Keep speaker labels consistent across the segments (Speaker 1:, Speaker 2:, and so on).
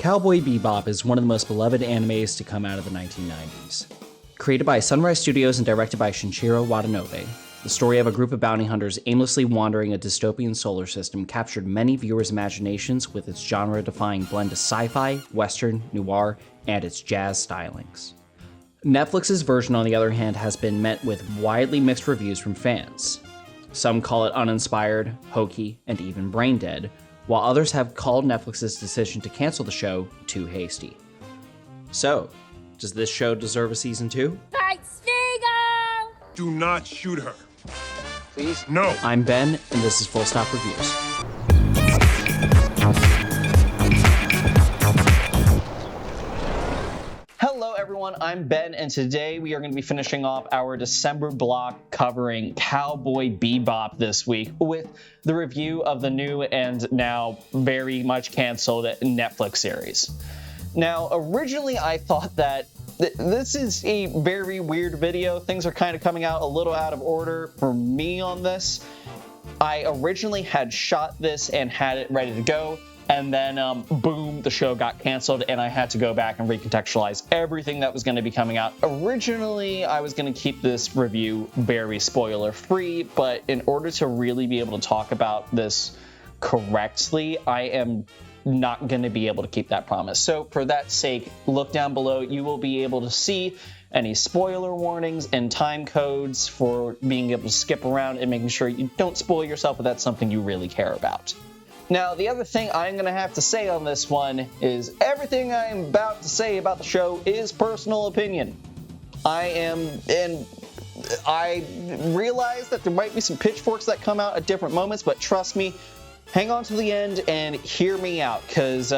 Speaker 1: Cowboy Bebop is one of the most beloved animes to come out of the 1990s. Created by Sunrise Studios and directed by Shinichiro Watanabe, the story of a group of bounty hunters aimlessly wandering a dystopian solar system captured many viewers' imaginations with its genre-defying blend of sci-fi, western, noir, and its jazz stylings. Netflix's version, on the other hand, has been met with widely mixed reviews from fans. Some call it uninspired, hokey, and even brain-dead, while others have called Netflix's decision to cancel the show too hasty. So, does this show deserve a season 2?
Speaker 2: Do not shoot her.
Speaker 3: Please?
Speaker 2: No.
Speaker 1: I'm Ben, and this is Full Stop Reviews.
Speaker 3: Hello everyone, I'm Ben, and today we are going to be finishing off our December block covering Cowboy Bebop this week with the review of the new and now very much canceled Netflix series. Now, originally I thought that this is a very weird video. Things are kind of coming out a little out of order for me on this. I originally had shot this and had it ready to go, and then boom, the show got canceled and I had to go back and recontextualize everything that was going to be coming out. Originally, I was going to keep this review very spoiler free, but in order to really be able to talk about this correctly, I am not going to be able to keep that promise. So for that sake, look down below. You will be able to see any spoiler warnings and time codes for being able to skip around and making sure you don't spoil yourself if that's something you really care about. Now, the other thing I'm going to have to say on this one is everything I am about to say about the show is personal opinion. I realize that there might be some pitchforks that come out at different moments, but trust me, hang on to the end and hear me out, because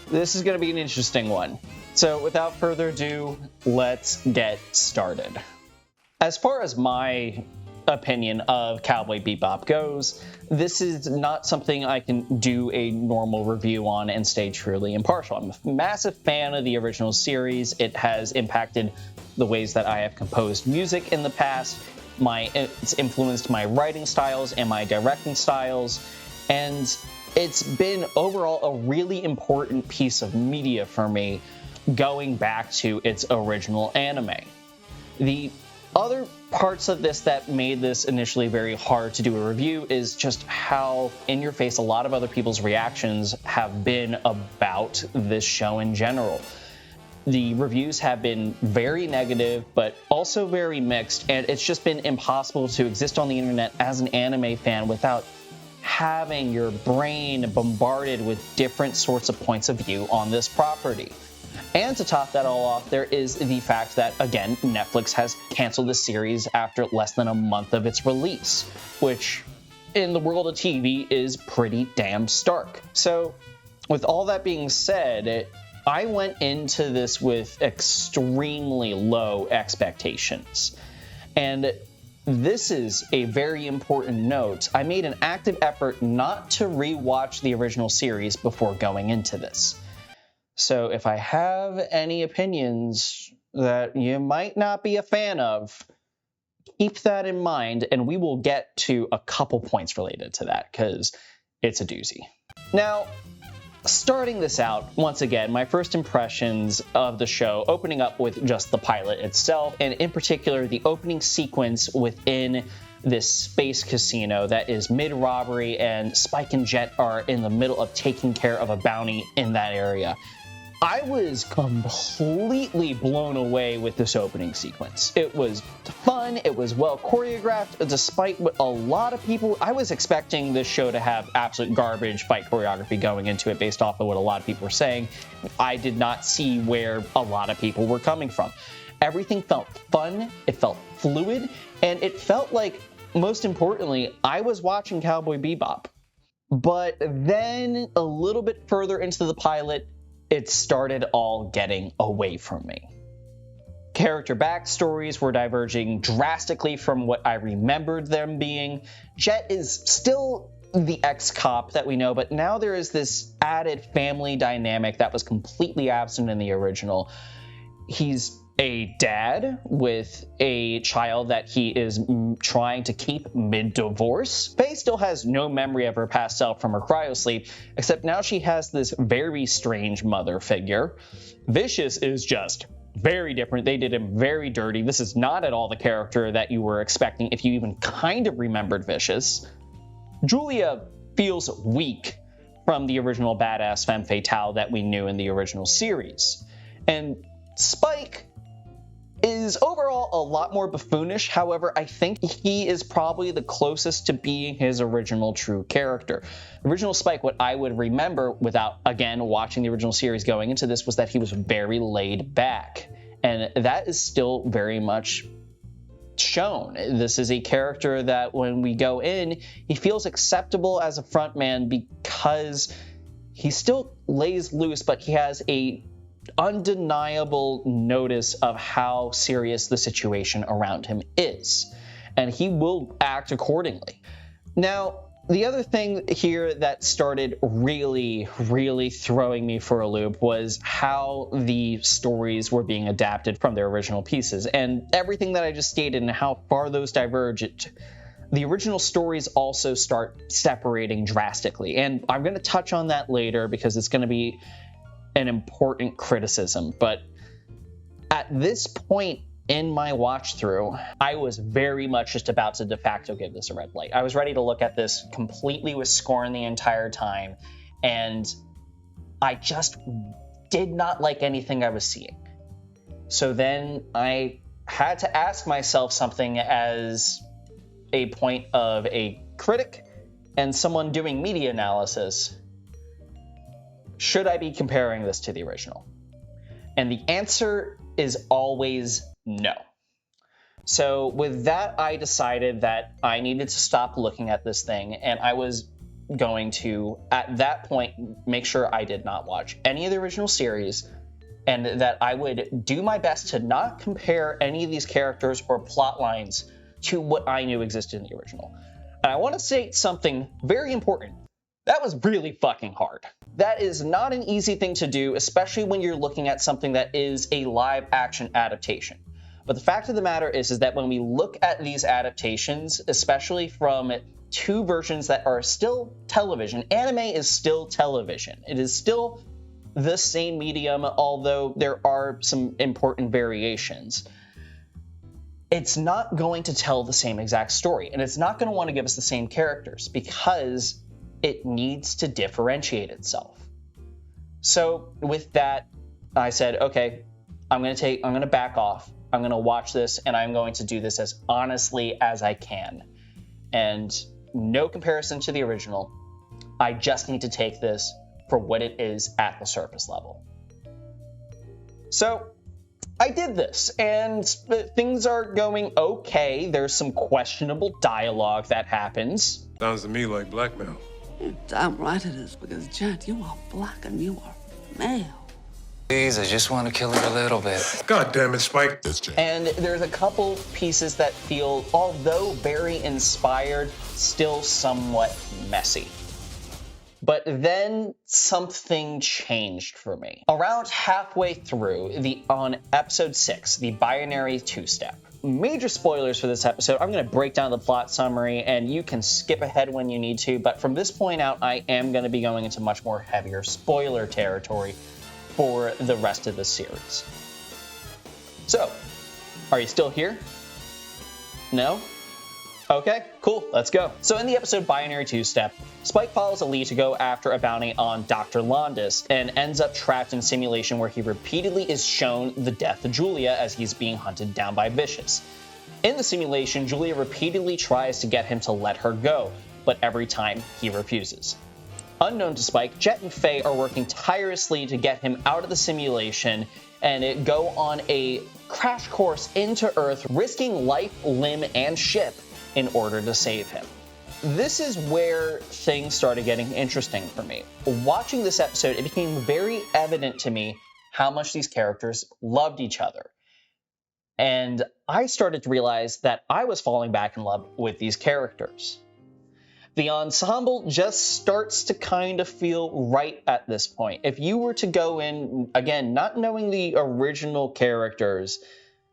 Speaker 3: this is going to be an interesting one. So without further ado, let's get started. As far as my opinion of Cowboy Bebop goes, this is not something I can do a normal review on and stay truly impartial. I'm a massive fan of the original series. It has impacted the ways that I have composed music in the past. It's influenced my writing styles and my directing styles, and it's been overall a really important piece of media for me going back to its original anime. The other parts of this that made this initially very hard to do a review is just how in your face a lot of other people's reactions have been about this show in general. The reviews have been very negative, but also very mixed, and it's just been impossible to exist on the internet as an anime fan without having your brain bombarded with different sorts of points of view on this property. And to top that all off, there is the fact that, again, Netflix has canceled the series after less than a month of its release, which in the world of TV is pretty damn stark. So, with all that being said, I went into this with extremely low expectations. And this is a very important note. I made an active effort not to rewatch the original series before going into this. So if I have any opinions that you might not be a fan of, keep that in mind, and we will get to a couple points related to that, because it's a doozy. Now, starting this out, once again, my first impressions of the show, opening up with just the pilot itself, and in particular, the opening sequence within this space casino that is mid-robbery, and Spike and Jet are in the middle of taking care of a bounty in that area. I was completely blown away with this opening sequence. It was fun, it was well choreographed, despite what a lot of people... I was expecting this show to have absolute garbage fight choreography going into it based off of what a lot of people were saying. I did not see where a lot of people were coming from. Everything felt fun, it felt fluid, and it felt like, most importantly, I was watching Cowboy Bebop. But then, a little bit further into the pilot, it started all getting away from me. Character backstories were diverging drastically from what I remembered them being. Jet is still the ex-cop that we know, but now there is this added family dynamic that was completely absent in the original. He's a dad with a child that he is trying to keep mid-divorce. Faye still has no memory of her past self from her cryosleep, except now she has this very strange mother figure. Vicious is just very different. They did him very dirty. This is not at all the character that you were expecting if you even kind of remembered Vicious. Julia feels weak from the original badass femme fatale that we knew in the original series. And Spike is overall a lot more buffoonish. However, I think he is probably the closest to being his original true character. Original Spike, what I would remember without, again, watching the original series going into this, was that he was very laid back. And that is still very much shown. This is a character that when we go in, he feels acceptable as a frontman because he still lays loose, but he has a undeniable notice of how serious the situation around him is, and he will act accordingly. Now, the other thing here that started really throwing me for a loop was how the stories were being adapted from their original pieces, and everything that I just stated and how far those diverge. The original stories also start separating drastically, and I'm going to touch on that later because it's going to be an important criticism. But at this point in my watch through, I was very much just about to de facto give this a red light. I was ready to look at this completely with scorn the entire time, and I just did not like anything I was seeing. So then I had to ask myself something as a point of a critic and someone doing media analysis. Should I be comparing this to the original? And the answer is always no. So with that, I decided that I needed to stop looking at this thing, and I was going to, at that point, make sure I did not watch any of the original series, and that I would do my best to not compare any of these characters or plot lines to what I knew existed in the original. And I want to say something very important. That was really fucking hard. That is not an easy thing to do, especially when you're looking at something that is a live action adaptation. But the fact of the matter is that when we look at these adaptations, especially from two versions that are still television, anime is still television. It is still the same medium, although there are some important variations. It's not going to tell the same exact story, and it's not going to want to give us the same characters because it needs to differentiate itself. So with that, I said, okay, I'm going to back off. I'm going to watch this, and I'm going to do this as honestly as I can. And no comparison to the original. I just need to take this for what it is at the surface level. So I did this, and things are going okay. There's some questionable dialogue that happens.
Speaker 2: Sounds to me like blackmail.
Speaker 4: You're damn right it is, because, Jet, you are black and you are male.
Speaker 5: Please, I just want to kill her a little bit.
Speaker 2: God damn it, Spike.
Speaker 3: And there's a couple pieces that feel, although very inspired, still somewhat messy. But then something changed for me. Around halfway through, on episode 6, the binary two-step. Major spoilers for this episode. I'm going to break down the plot summary, and you can skip ahead when you need to, but from this point out, I am going to be going into much more heavier spoiler territory for the rest of the series. So, are you still here? No? Okay, cool, let's go. So in the episode Binary Two-Step, Spike follows a lead to go after a bounty on Dr. Landis and ends up trapped in a simulation where he repeatedly is shown the death of Julia as he's being hunted down by Vicious. In the simulation, Julia repeatedly tries to get him to let her go, but every time he refuses. Unknown to Spike, Jet and Faye are working tirelessly to get him out of the simulation and go on a crash course into Earth, risking life, limb, and ship in order to save him. This is where things started getting interesting for me. Watching this episode, it became very evident to me how much these characters loved each other. And I started to realize that I was falling back in love with these characters. The ensemble just starts to kind of feel right at this point. If you were to go in, again, not knowing the original characters,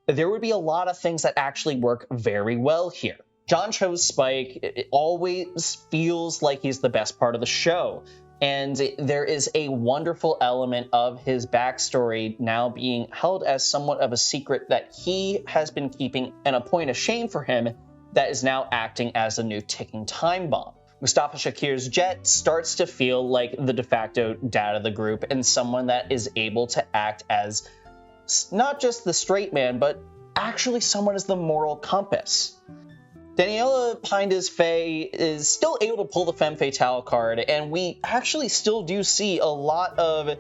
Speaker 3: there would be a lot of things that actually work very well here. John chose Spike. It always feels like he's the best part of the show. And there is a wonderful element of his backstory now being held as somewhat of a secret that he has been keeping, and a point of shame for him that is now acting as a new ticking time bomb. Mustafa Shakir's Jet starts to feel like the de facto dad of the group and someone that is able to act as not just the straight man, but actually someone as the moral compass. Daniela Pindas Faye is still able to pull the femme fatale card, and we actually still do see a lot of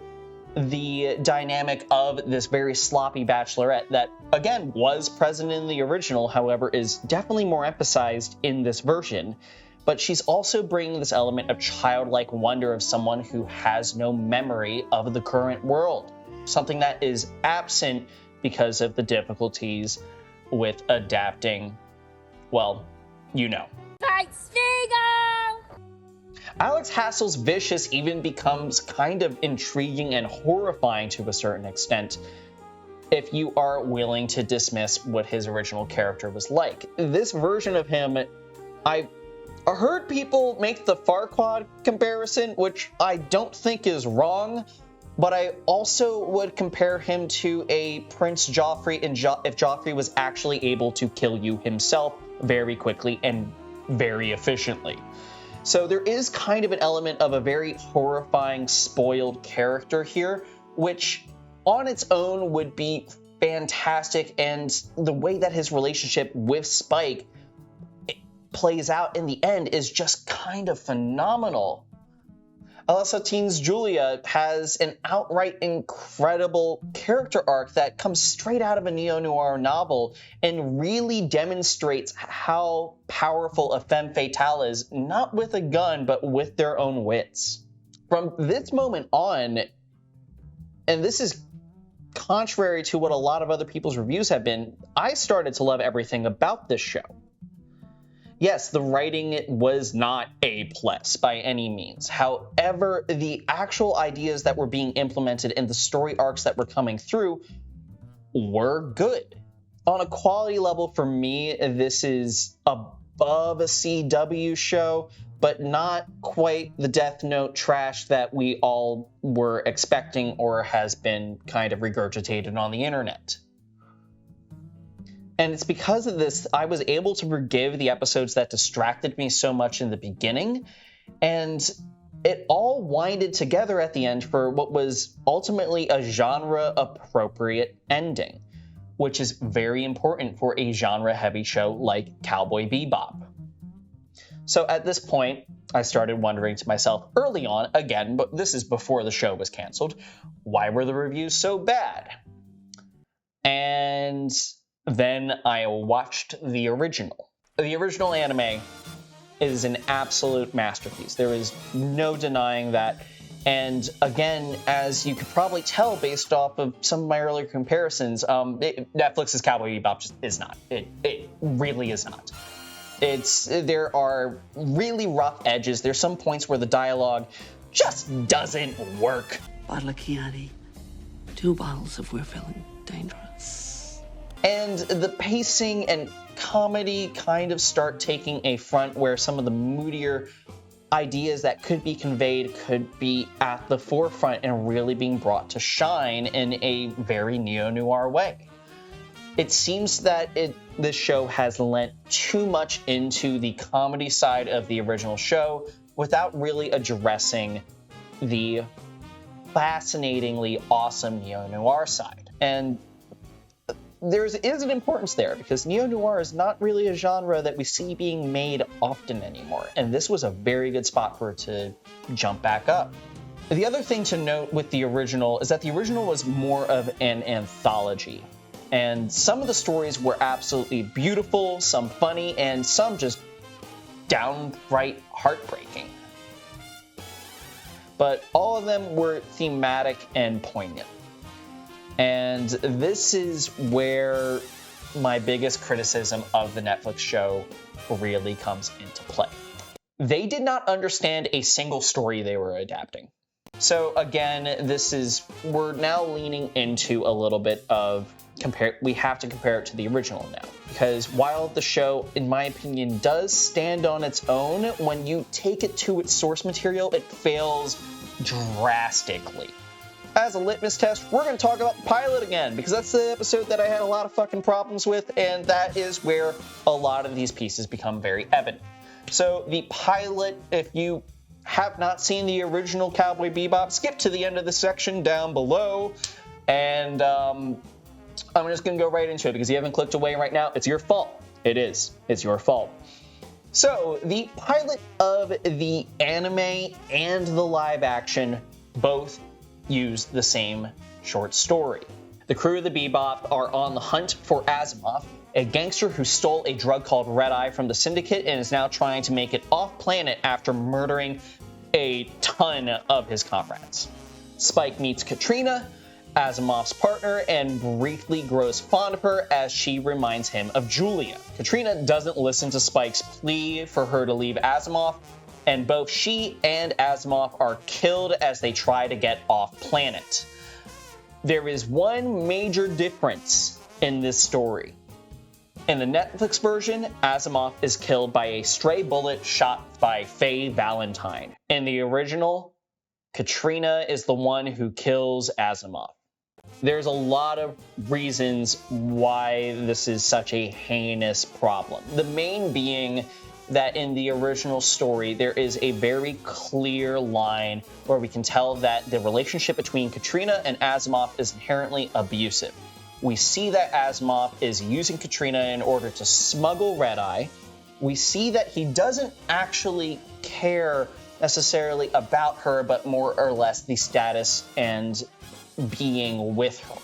Speaker 3: the dynamic of this very sloppy bachelorette that, again, was present in the original, however, is definitely more emphasized in this version. But she's also bringing this element of childlike wonder of someone who has no memory of the current world, something that is absent because of the difficulties with adapting, well, you know.
Speaker 6: Fight Smeagol!
Speaker 3: Alex Hassel's Vicious even becomes kind of intriguing and horrifying to a certain extent if you are willing to dismiss what his original character was like. This version of him, I heard people make the Farquaad comparison, which I don't think is wrong, but I also would compare him to a Prince Joffrey if Joffrey was actually able to kill you himself very quickly and very efficiently. So there is kind of an element of a very horrifying, spoiled character here, which on its own would be fantastic, and the way that his relationship with Spike plays out in the end is just kind of phenomenal. Alyssa Teen's Julia has an outright incredible character arc that comes straight out of a neo-noir novel and really demonstrates how powerful a femme fatale is, not with a gun, but with their own wits. From this moment on, and this is contrary to what a lot of other people's reviews have been, I started to love everything about this show. Yes, the writing was not A+ by any means. However, the actual ideas that were being implemented and the story arcs that were coming through were good. On a quality level, for me, this is above a CW show, but not quite the Death Note trash that we all were expecting or has been kind of regurgitated on the internet. And it's because of this, I was able to forgive the episodes that distracted me so much in the beginning, and it all winded together at the end for what was ultimately a genre-appropriate ending, which is very important for a genre-heavy show like Cowboy Bebop. So at this point, I started wondering to myself early on, again, but this is before the show was canceled, why were the reviews so bad? And then I watched the original. The original anime is an absolute masterpiece. There is no denying that. And again, as you could probably tell based off of some of my earlier comparisons, Netflix's Cowboy Bebop just is not. It really is not. There are really rough edges. There's some points where the dialogue just doesn't work.
Speaker 4: Bottle of Chianti, 2 bottles if we're feeling dangerous.
Speaker 3: And the pacing and comedy kind of start taking a front where some of the moodier ideas that could be conveyed could be at the forefront and really being brought to shine in a very neo-noir way. It seems that this show has lent too much into the comedy side of the original show without really addressing the fascinatingly awesome neo-noir side. And there is an importance there, because neo-noir is not really a genre that we see being made often anymore, and this was a very good spot for it to jump back up. The other thing to note with the original is that the original was more of an anthology, and some of the stories were absolutely beautiful, some funny, and some just downright heartbreaking. But all of them were thematic and poignant. And this is where my biggest criticism of the Netflix show really comes into play. they did not understand a single story they were adapting. So again, we're now leaning into a little bit of we have to compare it to the original now. Because while the show, in my opinion, does stand on its own, when you take it to its source material, it fails drastically. As a litmus test, we're going to talk about the pilot again, because that's the episode that I had a lot of fucking problems with, and that is where a lot of these pieces become very evident. So the pilot, if you have not seen the original Cowboy Bebop, skip to the end of the section down below, and I'm just going to go right into it, because you haven't clicked away right now. It's your fault. It is. It's your fault. So the pilot of the anime and the live action both use the same short story. The crew of the Bebop are on the hunt for Asimov, a gangster who stole a drug called Red Eye from the Syndicate and is now trying to make it off-planet after murdering a ton of his comrades. Spike meets Katrina, Asimov's partner, and briefly grows fond of her as she reminds him of Julia. Katrina doesn't listen to Spike's plea for her to leave Asimov, and both she and Asimov are killed as they try to get off planet. There is one major difference in this story. In the Netflix version, Asimov is killed by a stray bullet shot by Faye Valentine. In the original, Katrina is the one who kills Asimov. There's a lot of reasons why this is such a heinous problem. The main being that in the original story, there is a very clear line where we can tell that the relationship between Katrina and Asimov is inherently abusive. We see that Asimov is using Katrina in order to smuggle Red Eye. We see that he doesn't actually care necessarily about her, but more or less the status and being with her.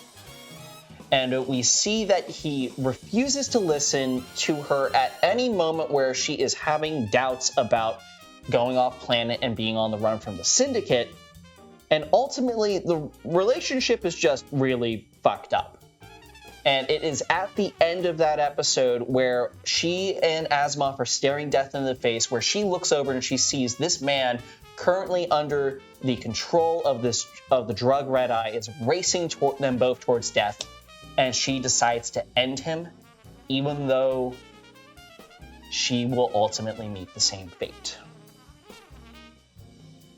Speaker 3: And we see that he refuses to listen to her at any moment where she is having doubts about going off planet and being on the run from the Syndicate. And ultimately, the relationship is just really fucked up. And it is at the end of that episode where she and Asimov are staring death in the face, where she looks over and she sees this man currently under the control of the drug Red Eye is racing toward them both towards death. And she decides to end him, even though she will ultimately meet the same fate.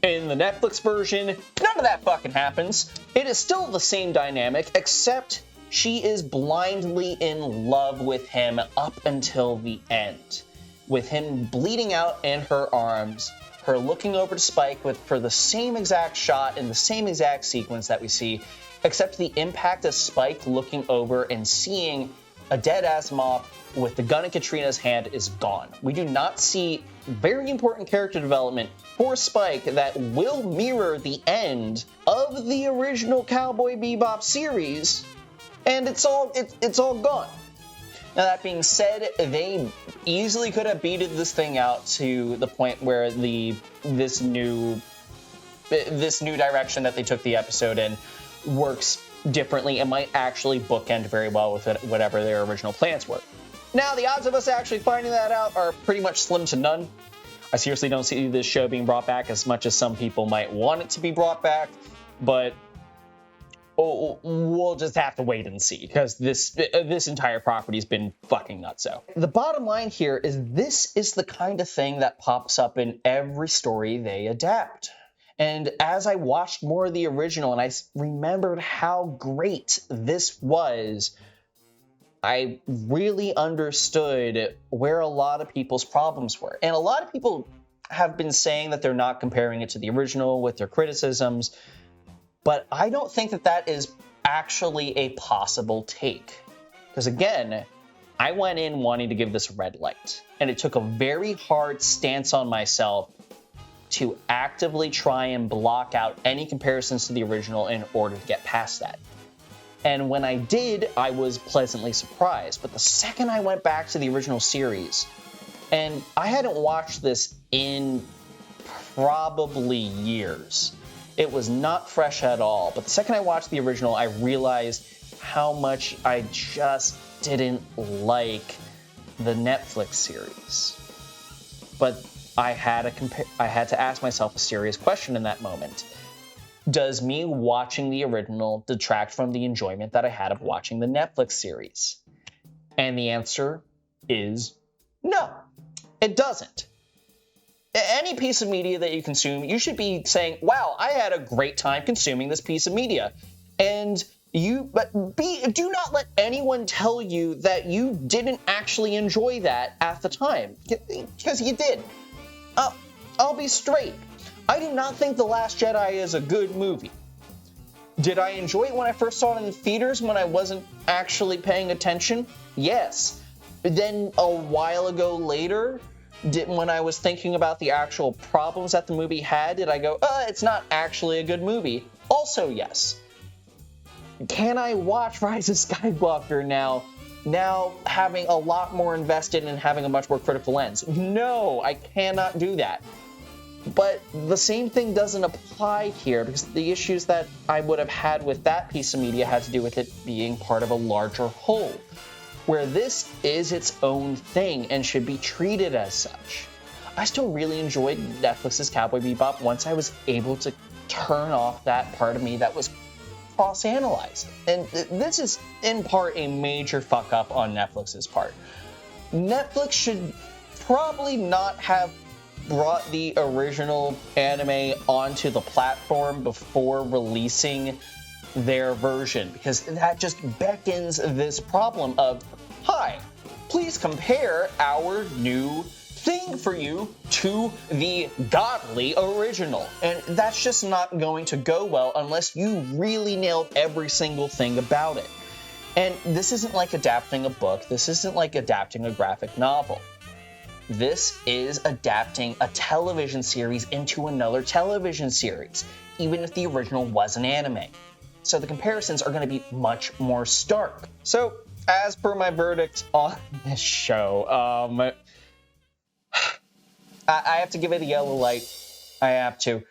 Speaker 3: In the Netflix version, none of that fucking happens. It is still the same dynamic, except she is blindly in love with him up until the end. With him bleeding out in her arms, her looking over to Spike for the same exact shot in the same exact sequence that we see, except the impact of Spike looking over and seeing a dead Asimov with the gun in Katrina's hand is gone. We do not see very important character development for Spike that will mirror the end of the original Cowboy Bebop series, and it's all gone. Now that being said, they easily could have beated this thing out to the point where this new direction that they took the episode in works differently and might actually bookend very well with whatever their original plans were. Now, the odds of us actually finding that out are pretty much slim to none. I seriously don't see this show being brought back as much as some people might want it to be brought back, but we'll just have to wait and see, because this entire property's been fucking nutso. The bottom line here is this is the kind of thing that pops up in every story they adapt. And as I watched more of the original and I remembered how great this was, I really understood where a lot of people's problems were. And a lot of people have been saying that they're not comparing it to the original with their criticisms, but I don't think that is actually a possible take. Because again, I went in wanting to give this a red light, and it took a very hard stance on myself to actively try and block out any comparisons to the original in order to get past that. And when I did, I was pleasantly surprised. But the second I went back to the original series, and I hadn't watched this in probably years. It was not fresh at all. But the second I watched the original, I realized how much I just didn't like the Netflix series. But I had to ask myself a serious question in that moment. Does me watching the original detract from the enjoyment that I had of watching the Netflix series? And the answer is no, it doesn't. Any piece of media that you consume, you should be saying, wow, I had a great time consuming this piece of media. And do not let anyone tell you that you didn't actually enjoy that at the time, because you did. I'll be straight. I do not think The Last Jedi is a good movie. Did I enjoy it when I first saw it in the theaters when I wasn't actually paying attention? Yes. Then a while ago later, when I was thinking about the actual problems that the movie had, did I go, it's not actually a good movie? Also yes. Can I watch Rise of Skywalker now having a lot more invested and having a much more critical lens? No, I cannot do that. But the same thing doesn't apply here, because the issues that I would have had with that piece of media had to do with it being part of a larger whole, where this is its own thing and should be treated as such. I still really enjoyed Netflix's Cowboy Bebop once I was able to turn off that part of me that was cross-analyzed. And this is, in part, a major fuck-up on Netflix's part. Netflix should probably not have brought the original anime onto the platform before releasing their version, because that just beckons this problem of, hi, please compare our new thing for you to the godly original. And that's just not going to go well unless you really nailed every single thing about it. And this isn't like adapting a book. This isn't like adapting a graphic novel. This is adapting a television series into another television series, even if the original was an anime. So the comparisons are going to be much more stark. So, as per my verdict on this show, I have to give it a yellow light. I have to.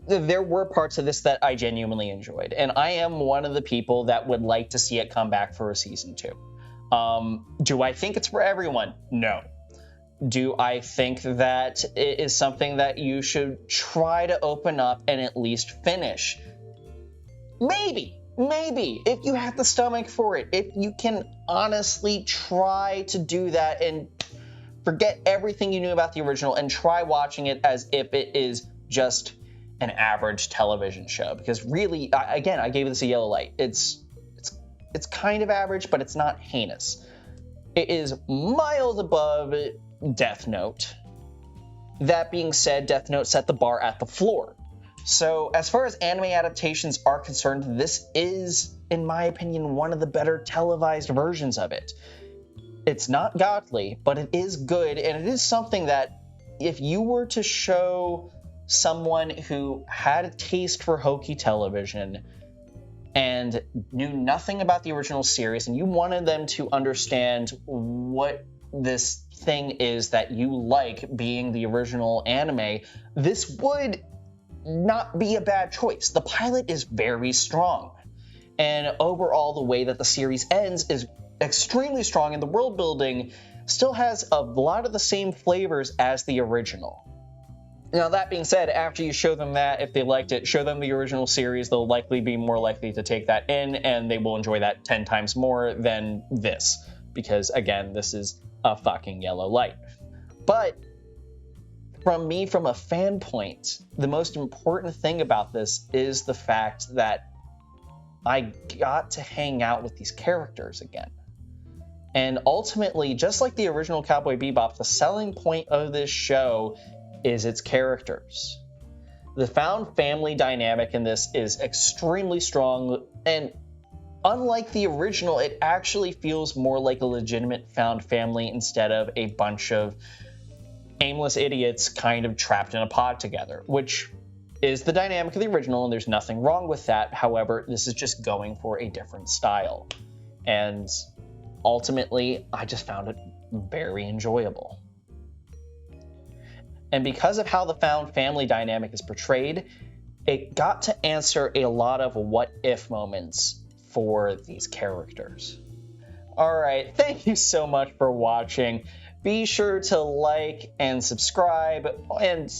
Speaker 3: There were parts of this that I genuinely enjoyed, and I am one of the people that would like to see it come back for a season 2. Do I think it's for everyone? No. Do I think that it is something that you should try to open up and at least finish? Maybe, if you have the stomach for it, if you can honestly try to do that and forget everything you knew about the original and try watching it as if it is just an average television show. Because really, I gave this a yellow light. It's kind of average, but it's not heinous. It is miles above Death Note. That being said, Death Note set the bar at the floor. So as far as anime adaptations are concerned, this is, in my opinion, one of the better televised versions of it. It's not godly, but it is good, and it is something that if you were to show someone who had a taste for hokey television and knew nothing about the original series, and you wanted them to understand what this thing is that you like, being the original anime, this would not be a bad choice. The pilot is very strong, and overall the way that the series ends is extremely strong, and the world building still has a lot of the same flavors as the original. Now, that being said, after you show them that, if they liked it, show them the original series, they'll likely be more likely to take that in, and they will enjoy that 10 times more than this. Because, again, this is a fucking yellow light. But, from a fan point, the most important thing about this is the fact that I got to hang out with these characters again. And ultimately, just like the original Cowboy Bebop, the selling point of this show is its characters. The found family dynamic in this is extremely strong, and unlike the original, it actually feels more like a legitimate found family instead of a bunch of aimless idiots kind of trapped in a pod together, which is the dynamic of the original, and there's nothing wrong with that. However, this is just going for a different style. And ultimately, I just found it very enjoyable. And because of how the found family dynamic is portrayed, it got to answer a lot of what-if moments for these characters. Alright, thank you so much for watching. be sure to like and subscribe. And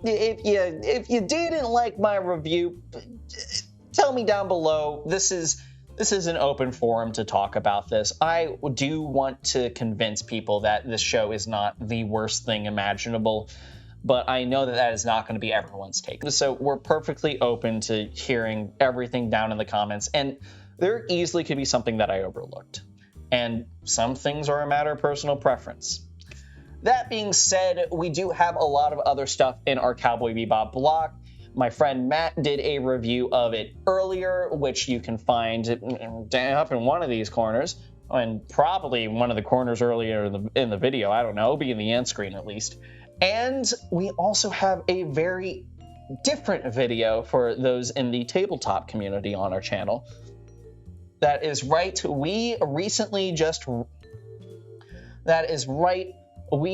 Speaker 3: if you didn't like my review, tell me down below. This is an open forum to talk about this. I do want to convince people that this show is not the worst thing imaginable, but I know that is not going to be everyone's take. So we're perfectly open to hearing everything down in the comments, and there easily could be something that I overlooked. And some things are a matter of personal preference. That being said, we do have a lot of other stuff in our Cowboy Bebop blog. My friend Matt did a review of it earlier, which you can find up in one of these corners, and probably one of the corners earlier in the video. I don't know, it'll be in the end screen at least. And we also have a very different video for those in the tabletop community on our channel. That is right, we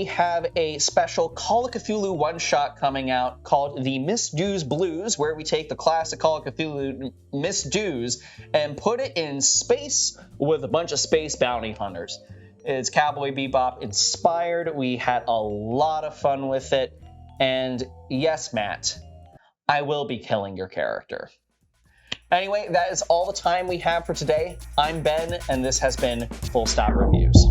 Speaker 3: have a special Call of Cthulhu one-shot coming out called the Misdoo's Blues, where we take the classic Call of Cthulhu Misdoo's and put it in space with a bunch of space bounty hunters. It's Cowboy Bebop inspired. We had a lot of fun with it. And yes, Matt, I will be killing your character. Anyway, that is all the time we have for today. I'm Ben, and this has been Full Stop Reviews.